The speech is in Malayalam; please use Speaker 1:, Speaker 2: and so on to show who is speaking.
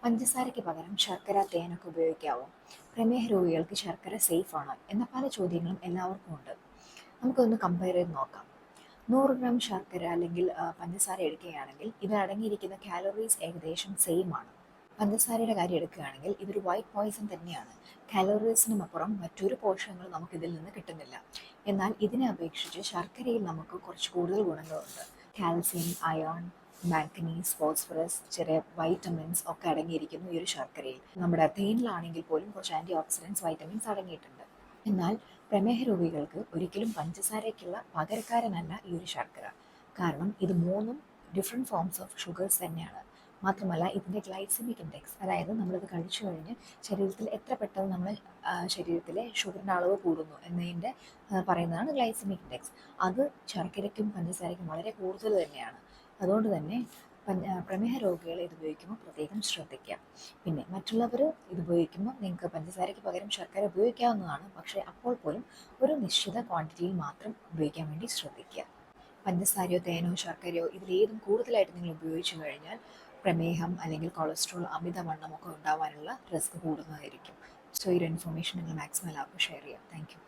Speaker 1: പഞ്ചസാരയ്ക്ക് പകരം ശർക്കര, തേനൊക്കെ ഉപയോഗിക്കാവോ? പ്രമേഹ രോഗികൾക്ക് ശർക്കര സേഫ് ആണോ എന്ന പല ചോദ്യങ്ങളും എല്ലാവർക്കും ഉണ്ട്. നമുക്കൊന്ന് കമ്പയർ ചെയ്ത് നോക്കാം. 100 ഗ്രാം ശർക്കര അല്ലെങ്കിൽ പഞ്ചസാര എടുക്കുകയാണെങ്കിൽ ഇതിൽ അടങ്ങിയിരിക്കുന്ന കാലറീസ് ഏകദേശം സെയിം ആണ്. പഞ്ചസാരയുടെ കാര്യം എടുക്കുകയാണെങ്കിൽ ഇതൊരു വൈറ്റ് പോയിസൺ തന്നെയാണ്. കാലറീസിനും അപ്പുറം മറ്റൊരു പോഷകങ്ങൾ നമുക്കിതിൽ നിന്ന് കിട്ടുന്നില്ല. എന്നാൽ ഇതിനെ അപേക്ഷിച്ച് ശർക്കരയിൽ നമുക്ക് കുറച്ച് കൂടുതൽ ഗുണങ്ങളുണ്ട്. കാൽസ്യം, അയോൺ, മാംഗനീസ്, ഫോസ്ഫറസ്, ചെറിയ വൈറ്റമിൻസ് ഒക്കെ അടങ്ങിയിരിക്കുന്നു ഈ ഒരു ശർക്കരയിൽ. നമ്മുടെ തേനിലാണെങ്കിൽ പോലും കുറച്ച് ആൻറ്റി ഓക്സിഡൻസ്, വൈറ്റമിൻസ് അടങ്ങിയിട്ടുണ്ട്. എന്നാൽ പ്രമേഹ രോഗികൾക്ക് ഒരിക്കലും പഞ്ചസാരയ്ക്കുള്ള പകരക്കാരനല്ല ഈ ഒരു ശർക്കര. കാരണം ഇത് മൂന്നും ഡിഫറെൻറ്റ് ഫോംസ് ഓഫ് ഷുഗേഴ്സ് തന്നെയാണ്. മാത്രമല്ല ഇതിൻ്റെ ഗ്ലൈസമിക് ഇൻഡെക്സ്, അതായത് നമ്മളിത് കഴിച്ചു കഴിഞ്ഞ് ശരീരത്തിൽ എത്ര പെട്ടെന്ന് നമ്മൾ ശരീരത്തിലെ ഷുഗറിൻ്റെ അളവ് കൂടുന്നു എന്നതിൻ്റെ പറയുന്നതാണ് ഗ്ലൈസമിക് ഇൻഡെക്സ്. അത് ശർക്കരയ്ക്കും പഞ്ചസാരയ്ക്കും വളരെ കൂടുതൽ തന്നെയാണ്. അതുകൊണ്ട് തന്നെ പ്രമേഹ രോഗികൾ ഇത് ഉപയോഗിക്കുമ്പോൾ പ്രത്യേകം ശ്രദ്ധിക്കുക. പിന്നെ മറ്റുള്ളവർ ഇത് ഉപയോഗിക്കുമ്പോൾ നിങ്ങൾക്ക് പഞ്ചസാരയ്ക്ക് പകരം ശർക്കര ഉപയോഗിക്കാവുന്നതാണ്. പക്ഷേ അപ്പോൾ പോലും ഒരു നിശ്ചിത ക്വാണ്ടിറ്റിയിൽ മാത്രം ഉപയോഗിക്കാൻ വേണ്ടി ശ്രദ്ധിക്കുക. പഞ്ചസാരയോ തേനോ ശർക്കരയോ ഇതിലേതും കൂടുതലായിട്ട് നിങ്ങൾ ഉപയോഗിച്ചു കഴിഞ്ഞാൽ പ്രമേഹം അല്ലെങ്കിൽ കൊളസ്ട്രോൾ, അമിതവണ്ണമൊക്കെ ഉണ്ടാവാനുള്ള റിസ്ക് കൂടുന്നതായിരിക്കും. സോ ഈ ഒരു ഇൻഫർമേഷൻ നിങ്ങൾ മാക്സിമം എല്ലാവർക്കും ഷെയർ ചെയ്യാം. Thank you.